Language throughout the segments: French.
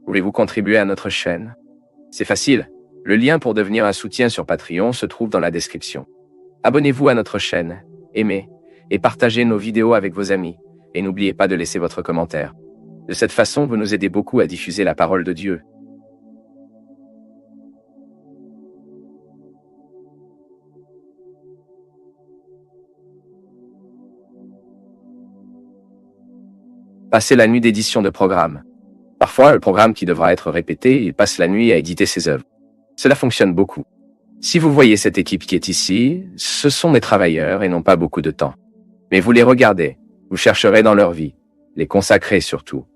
Voulez-vous contribuer à notre chaîne? C'est facile. Le lien pour devenir un soutien sur Patreon se trouve dans la description. Abonnez-vous à notre chaîne, aimez et partagez nos vidéos avec vos amis. Et n'oubliez pas de laisser votre commentaire. De cette façon, vous nous aidez beaucoup à diffuser la parole de Dieu. Passer la nuit d'édition de programme. Parfois, le programme qui devra être répété, il passe la nuit à éditer ses œuvres. Cela fonctionne beaucoup. Si vous voyez cette équipe qui est ici, ce sont des travailleurs et n'ont pas beaucoup de temps. Mais vous les regardez, vous chercherez dans leur vie, les consacrer surtout.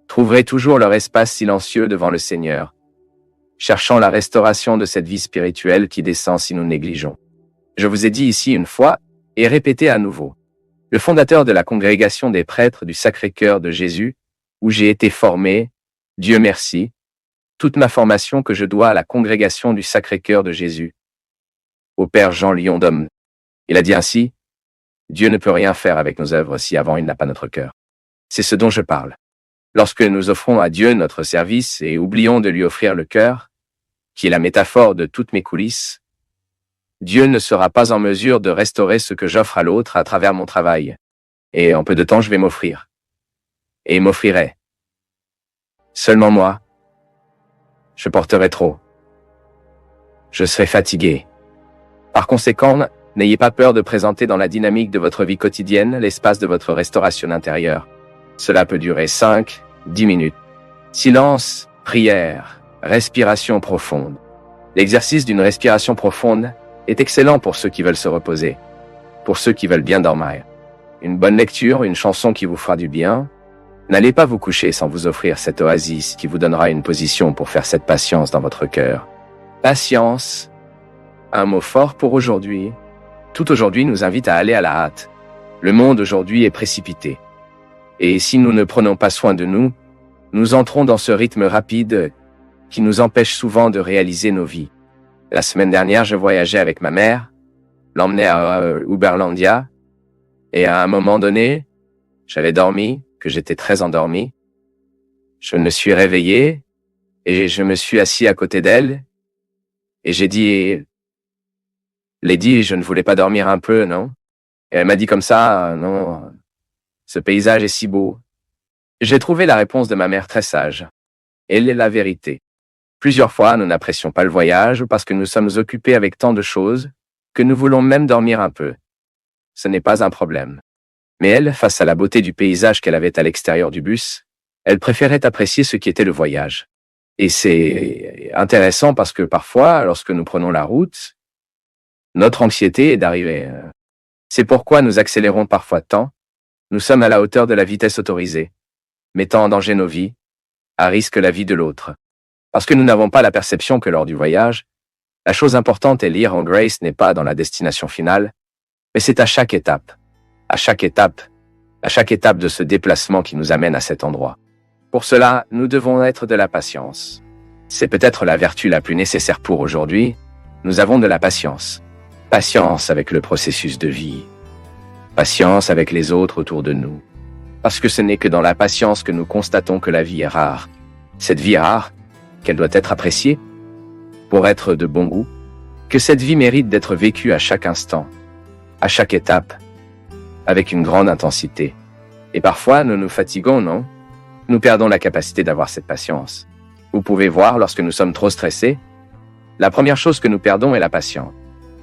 Trouverez toujours leur espace silencieux devant le Seigneur, cherchant la restauration de cette vie spirituelle qui descend si nous négligeons. Je vous ai dit ici une fois, et répétez à nouveau. Le fondateur de la congrégation des prêtres du Sacré-Cœur de Jésus, où j'ai été formé, Dieu merci, toute ma formation que je dois à la congrégation du Sacré-Cœur de Jésus, au Père Jean Lion d'Homme. Il a dit ainsi, Dieu ne peut rien faire avec nos œuvres si avant il n'a pas notre cœur. C'est ce dont je parle. Lorsque nous offrons à Dieu notre service et oublions de lui offrir le cœur, qui est la métaphore de toutes mes coulisses, Dieu ne sera pas en mesure de restaurer ce que j'offre à l'autre à travers mon travail. Et en peu de temps, je vais m'offrir. Et m'offrirai. Seulement moi, je porterai trop. Je serai fatigué. Par conséquent, n'ayez pas peur de présenter dans la dynamique de votre vie quotidienne l'espace de votre restauration intérieure. Cela peut durer 5, 10 minutes. Silence, prière, respiration profonde. L'exercice d'une respiration profonde est excellent pour ceux qui veulent se reposer, pour ceux qui veulent bien dormir. Une bonne lecture, une chanson qui vous fera du bien. N'allez pas vous coucher sans vous offrir cette oasis qui vous donnera une position pour faire cette patience dans votre cœur. Patience, un mot fort pour aujourd'hui. Tout aujourd'hui nous invite à aller à la hâte. Le monde aujourd'hui est précipité. Et si nous ne prenons pas soin de nous, nous entrons dans ce rythme rapide qui nous empêche souvent de réaliser nos vies. La semaine dernière, je voyageais avec ma mère, l'emmenais à Uberlandia, et à un moment donné, j'avais dormi, que j'étais très endormi. Je me suis réveillé, et je me suis assis à côté d'elle, et j'ai dit, Lady, je ne voulais pas dormir un peu, non? Et elle m'a dit comme ça, non, ce paysage est si beau. J'ai trouvé la réponse de ma mère très sage. Elle est la vérité. Plusieurs fois, nous n'apprécions pas le voyage parce que nous sommes occupés avec tant de choses que nous voulons même dormir un peu. Ce n'est pas un problème. Mais elle, face à la beauté du paysage qu'elle avait à l'extérieur du bus, elle préférait apprécier ce qui était le voyage. Et c'est intéressant parce que parfois, lorsque nous prenons la route, notre anxiété est d'arriver. C'est pourquoi nous accélérons parfois tant. Nous sommes à la hauteur de la vitesse autorisée, mettant en danger nos vies, à risque la vie de l'autre. Parce que nous n'avons pas la perception que lors du voyage, la chose importante est lire en Grace n'est pas dans la destination finale, mais c'est à chaque étape de ce déplacement qui nous amène à cet endroit. Pour cela, nous devons être de la patience. C'est peut-être la vertu la plus nécessaire pour aujourd'hui. Nous avons de la patience. Patience avec le processus de vie. Patience avec les autres autour de nous. Parce que ce n'est que dans la patience que nous constatons que la vie est rare. Cette vie rare, qu'elle doit être appréciée, pour être de bon goût, que cette vie mérite d'être vécue à chaque instant, à chaque étape, avec une grande intensité. Et parfois, nous nous fatiguons, non? Nous perdons la capacité d'avoir cette patience. Vous pouvez voir, lorsque nous sommes trop stressés, la première chose que nous perdons est la patience.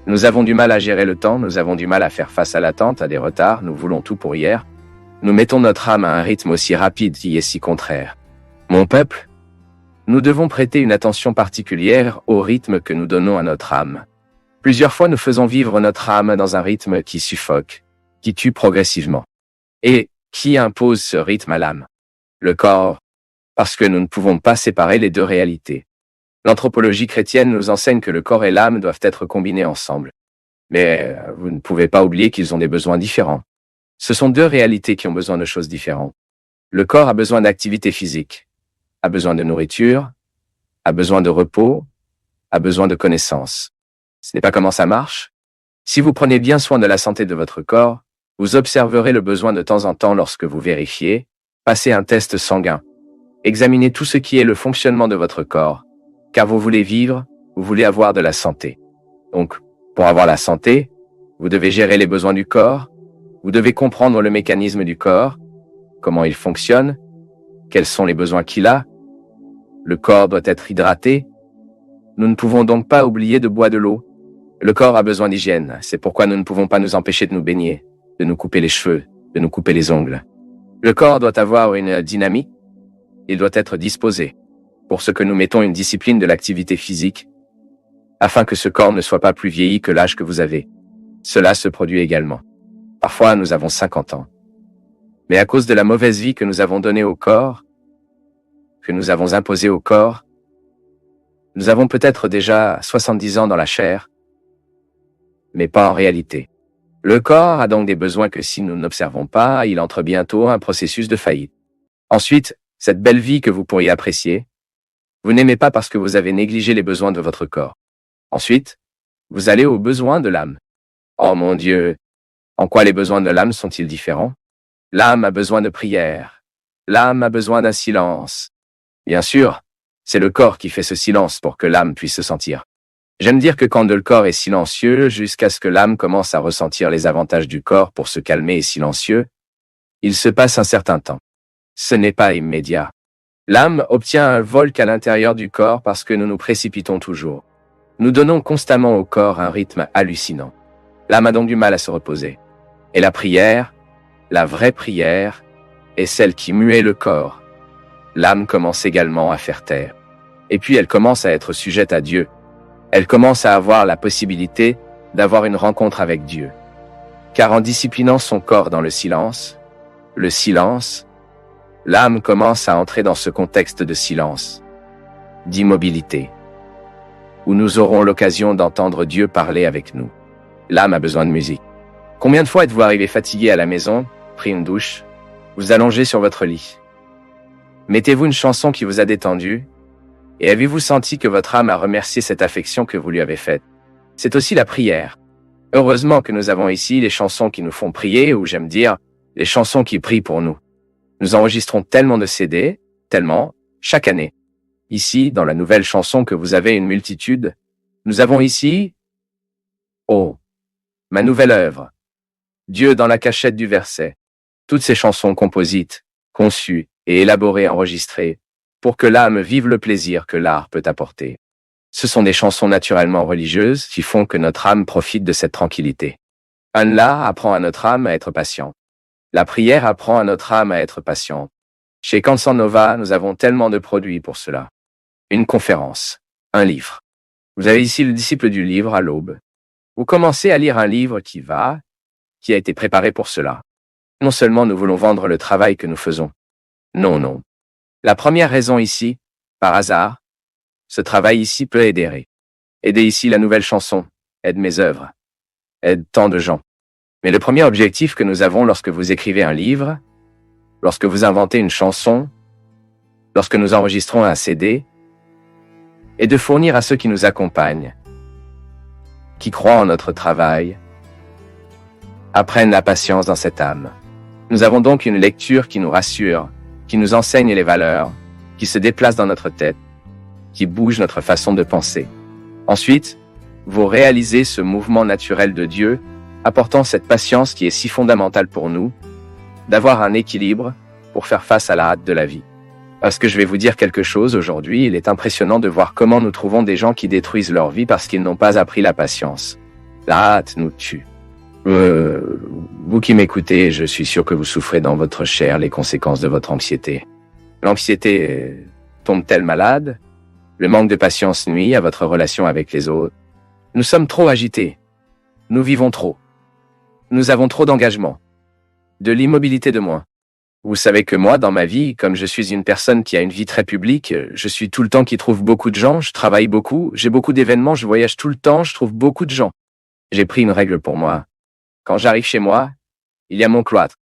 Nous avons du mal à gérer le temps, nous avons du mal à faire face à l'attente, à des retards, nous voulons tout pour hier. Nous mettons notre âme à un rythme aussi rapide qui est si contraire. Mon peuple, nous devons prêter une attention particulière au rythme que nous donnons à notre âme. Plusieurs fois, nous faisons vivre notre âme dans un rythme qui suffoque, qui tue progressivement. Et qui impose ce rythme à l'âme? Le corps, parce que nous ne pouvons pas séparer les deux réalités. L'anthropologie chrétienne nous enseigne que le corps et l'âme doivent être combinés ensemble. Mais vous ne pouvez pas oublier qu'ils ont des besoins différents. Ce sont deux réalités qui ont besoin de choses différentes. Le corps a besoin d'activité physique, a besoin de nourriture, a besoin de repos, a besoin de connaissances. Ce n'est pas comment ça marche? Si vous prenez bien soin de la santé de votre corps, vous observerez le besoin de temps en temps lorsque vous vérifiez, passez un test sanguin. Examinez tout ce qui est le fonctionnement de votre corps, car vous voulez vivre, vous voulez avoir de la santé. Donc, pour avoir la santé, vous devez gérer les besoins du corps, vous devez comprendre le mécanisme du corps, comment il fonctionne, quels sont les besoins qu'il a. Le corps doit être hydraté. Nous ne pouvons donc pas oublier de boire de l'eau. Le corps a besoin d'hygiène, c'est pourquoi nous ne pouvons pas nous empêcher de nous baigner, de nous couper les cheveux, de nous couper les ongles. Le corps doit avoir une dynamique, il doit être disposé, pour ce que nous mettons une discipline de l'activité physique, afin que ce corps ne soit pas plus vieilli que l'âge que vous avez. Cela se produit également. Parfois, nous avons 50 ans. Mais à cause de la mauvaise vie que nous avons donnée au corps, que nous avons imposée au corps, nous avons peut-être déjà 70 ans dans la chair, mais pas en réalité. Le corps a donc des besoins que si nous n'observons pas, il entre bientôt un processus de faillite. Ensuite, cette belle vie que vous pourriez apprécier, vous n'aimez pas parce que vous avez négligé les besoins de votre corps. Ensuite, vous allez aux besoins de l'âme. Oh mon Dieu, en quoi les besoins de l'âme sont-ils différents? L'âme a besoin de prière. L'âme a besoin d'un silence. Bien sûr, c'est le corps qui fait ce silence pour que l'âme puisse se sentir. J'aime dire que quand le corps est silencieux, jusqu'à ce que l'âme commence à ressentir les avantages du corps pour se calmer et silencieux, il se passe un certain temps. Ce n'est pas immédiat. L'âme obtient un vol qu'à l'intérieur du corps parce que nous nous précipitons toujours. Nous donnons constamment au corps un rythme hallucinant. L'âme a donc du mal à se reposer. Et la prière, la vraie prière, est celle qui muait le corps. L'âme commence également à faire taire. Et puis elle commence à être sujette à Dieu. Elle commence à avoir la possibilité d'avoir une rencontre avec Dieu. Car en disciplinant son corps dans le silence, l'âme commence à entrer dans ce contexte de silence, d'immobilité, où nous aurons l'occasion d'entendre Dieu parler avec nous. L'âme a besoin de musique. Combien de fois êtes-vous arrivé fatigué à la maison, pris une douche, vous allongez sur votre lit? Mettez-vous une chanson qui vous a détendu, et avez-vous senti que votre âme a remercié cette affection que vous lui avez faite? C'est aussi la prière. Heureusement que nous avons ici les chansons qui nous font prier, ou j'aime dire, les chansons qui prient pour nous. Nous enregistrons tellement de CD, chaque année. Ici, dans la nouvelle chanson que vous avez une multitude, nous avons ici, oh, ma nouvelle œuvre, Dieu dans la cachette du verset. Toutes ces chansons composites, conçues et élaborées, enregistrées, pour que l'âme vive le plaisir que l'art peut apporter. Ce sont des chansons naturellement religieuses qui font que notre âme profite de cette tranquillité. Allah apprend à notre âme à être patient. La prière apprend à notre âme à être patient. Chez Cansan Nova, nous avons tellement de produits pour cela. Une conférence, un livre. Vous avez ici le disciple du livre à l'aube. Vous commencez à lire un livre qui a été préparé pour cela. Non seulement nous voulons vendre le travail que nous faisons. Non. La première raison ici, par hasard, ce travail ici peut aider. Aider ici la nouvelle chanson, aide mes œuvres, aide tant de gens. Mais le premier objectif que nous avons lorsque vous écrivez un livre, lorsque vous inventez une chanson, lorsque nous enregistrons un CD, est de fournir à ceux qui nous accompagnent, qui croient en notre travail, apprennent la patience dans cette âme. Nous avons donc une lecture qui nous rassure, qui nous enseigne les valeurs, qui se déplace dans notre tête, qui bouge notre façon de penser. Ensuite, vous réalisez ce mouvement naturel de Dieu, apportant cette patience qui est si fondamentale pour nous, d'avoir un équilibre pour faire face à la hâte de la vie. Parce que je vais vous dire quelque chose aujourd'hui, il est impressionnant de voir comment nous trouvons des gens qui détruisent leur vie parce qu'ils n'ont pas appris la patience. La hâte nous tue. Vous qui m'écoutez, je suis sûr que vous souffrez dans votre chair les conséquences de votre anxiété. L'anxiété tombe-t-elle malade? Le manque de patience nuit à votre relation avec les autres. Nous sommes trop agités. Nous vivons trop. Nous avons trop d'engagement. De l'immobilité de moins. Vous savez que moi, dans ma vie, comme je suis une personne qui a une vie très publique, je suis tout le temps qui trouve beaucoup de gens, je travaille beaucoup, j'ai beaucoup d'événements, je voyage tout le temps, je trouve beaucoup de gens. J'ai pris une règle pour moi. Quand j'arrive chez moi, il y a mon cloître.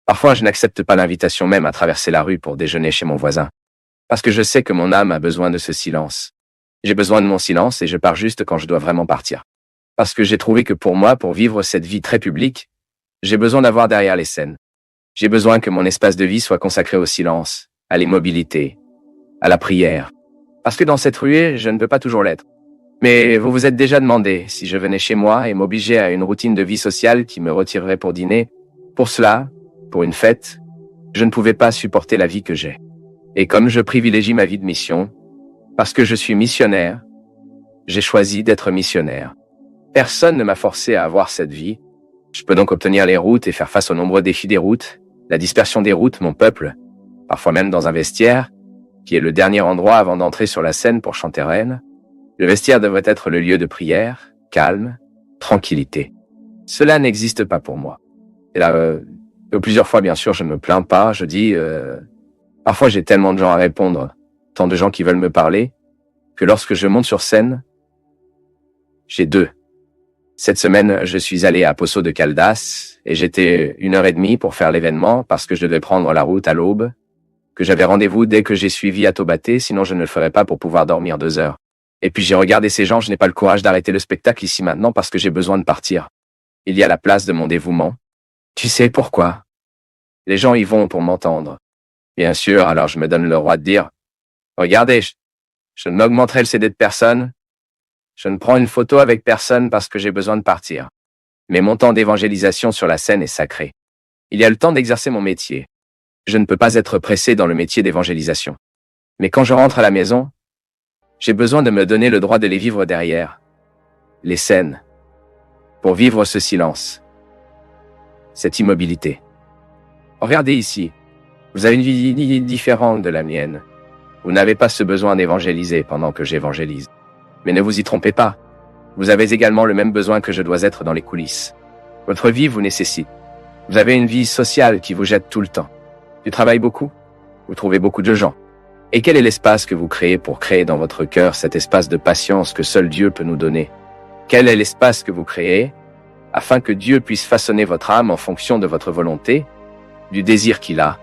Parfois, je n'accepte pas l'invitation même à traverser la rue pour déjeuner chez mon voisin. Parce que je sais que mon âme a besoin de ce silence. J'ai besoin de mon silence et je pars juste quand je dois vraiment partir. Parce que j'ai trouvé que pour moi, pour vivre cette vie très publique, j'ai besoin d'avoir derrière les scènes. J'ai besoin que mon espace de vie soit consacré au silence, à l'immobilité, à la prière. Parce que dans cette ruée, je ne peux pas toujours l'être. Mais vous vous êtes déjà demandé si je venais chez moi et m'obligeais à une routine de vie sociale qui me retirerait pour dîner. Pour cela, pour une fête, je ne pouvais pas supporter la vie que j'ai. Et comme je privilégie ma vie de mission, parce que je suis missionnaire, j'ai choisi d'être missionnaire. Personne ne m'a forcé à avoir cette vie. Je peux donc obtenir les routes et faire face aux nombreux défis des routes, la dispersion des routes, mon peuple, parfois même dans un vestiaire, qui est le dernier endroit avant d'entrer sur la scène pour chanter reine. Le vestiaire devrait être le lieu de prière, calme, tranquillité. Cela n'existe pas pour moi. Et là, plusieurs fois, bien sûr, je ne me plains pas, je dis, parfois j'ai tellement de gens à répondre, tant de gens qui veulent me parler, que lorsque je monte sur scène, j'ai deux. Cette semaine, je suis allé à Poços de Caldas et j'étais 1h30 pour faire l'événement parce que je devais prendre la route à l'aube, que j'avais rendez-vous dès que j'ai suivi à Taubaté, sinon je ne le ferais pas pour pouvoir dormir 2 heures. Et puis j'ai regardé ces gens, je n'ai pas le courage d'arrêter le spectacle ici maintenant parce que j'ai besoin de partir. Il y a la place de mon dévouement. Tu sais pourquoi? Les gens y vont pour m'entendre. Bien sûr, alors je me donne le droit de dire, regardez, je ne m'augmenterai le CD de personne, je ne prends une photo avec personne parce que j'ai besoin de partir. Mais mon temps d'évangélisation sur la scène est sacré. Il y a le temps d'exercer mon métier. Je ne peux pas être pressé dans le métier d'évangélisation. Mais quand je rentre à la maison, j'ai besoin de me donner le droit de les vivre derrière. Les scènes. Pour vivre ce silence. Cette immobilité. Regardez ici. Vous avez une vie différente de la mienne. Vous n'avez pas ce besoin d'évangéliser pendant que j'évangélise. Mais ne vous y trompez pas. Vous avez également le même besoin que je dois être dans les coulisses. Votre vie vous nécessite. Vous avez une vie sociale qui vous jette tout le temps. Tu travailles beaucoup. Vous trouvez beaucoup de gens. Et quel est l'espace que vous créez pour créer dans votre cœur cet espace de patience que seul Dieu peut nous donner? Quel est l'espace que vous créez afin que Dieu puisse façonner votre âme en fonction de votre volonté, du désir qu'il a?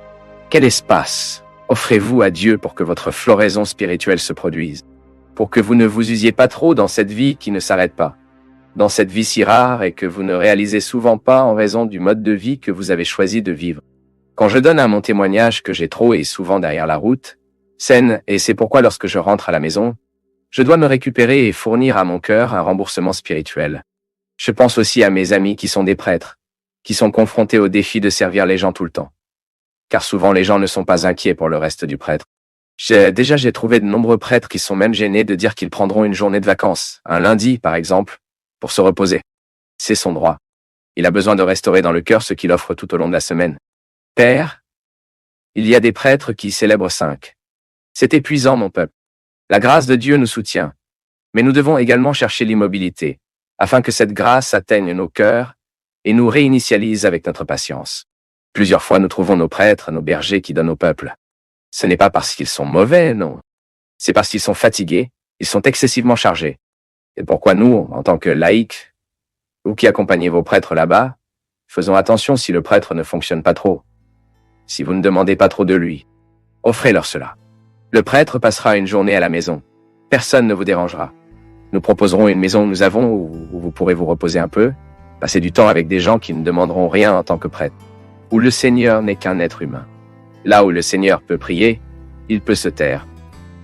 Quel espace offrez-vous à Dieu pour que votre floraison spirituelle se produise? Pour que vous ne vous usiez pas trop dans cette vie qui ne s'arrête pas, dans cette vie si rare et que vous ne réalisez souvent pas en raison du mode de vie que vous avez choisi de vivre. Quand je donne à mon témoignage que j'ai trop et souvent derrière la route, scène, et c'est pourquoi lorsque je rentre à la maison, je dois me récupérer et fournir à mon cœur un remboursement spirituel. Je pense aussi à mes amis qui sont des prêtres, qui sont confrontés au défi de servir les gens tout le temps. Car souvent les gens ne sont pas inquiets pour le reste du prêtre. J'ai trouvé de nombreux prêtres qui sont même gênés de dire qu'ils prendront une journée de vacances, un lundi par exemple, pour se reposer. C'est son droit. Il a besoin de restaurer dans le cœur ce qu'il offre tout au long de la semaine. Père, il y a des prêtres qui célèbrent 5. C'est épuisant, mon peuple. La grâce de Dieu nous soutient. Mais nous devons également chercher l'immobilité, afin que cette grâce atteigne nos cœurs et nous réinitialise avec notre patience. Plusieurs fois nous trouvons nos prêtres, nos bergers qui donnent au peuple. Ce n'est pas parce qu'ils sont mauvais, non. C'est parce qu'ils sont fatigués, ils sont excessivement chargés. Et pourquoi nous, en tant que laïcs, vous qui accompagnez vos prêtres là-bas, faisons attention si le prêtre ne fonctionne pas trop. Si vous ne demandez pas trop de lui, offrez-leur cela. Le prêtre passera une journée à la maison. Personne ne vous dérangera. Nous proposerons une maison que nous avons où vous pourrez vous reposer un peu, passer du temps avec des gens qui ne demanderont rien en tant que prêtre, où le Seigneur n'est qu'un être humain. Là où le Seigneur peut prier, il peut se taire.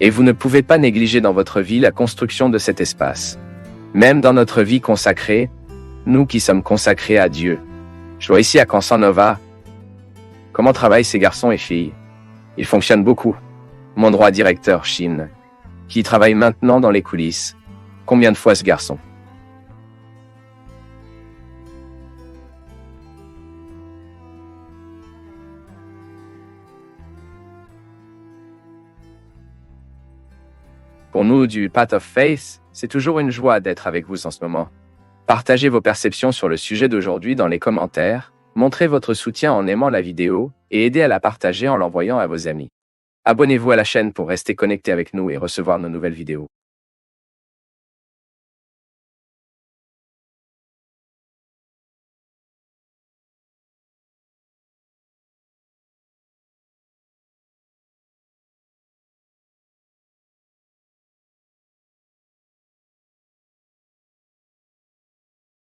Et vous ne pouvez pas négliger dans votre vie la construction de cet espace. Même dans notre vie consacrée, nous qui sommes consacrés à Dieu. Je vois ici à Cansan Nova comment travaillent ces garçons et filles. Ils fonctionnent beaucoup. Mon droit directeur, Chine, qui travaille maintenant dans les coulisses. Combien de fois ce garçon? Pour nous du Path of Faith, c'est toujours une joie d'être avec vous en ce moment. Partagez vos perceptions sur le sujet d'aujourd'hui dans les commentaires, montrez votre soutien en aimant la vidéo et aidez à la partager en l'envoyant à vos amis. Abonnez-vous à la chaîne pour rester connecté avec nous et recevoir nos nouvelles vidéos.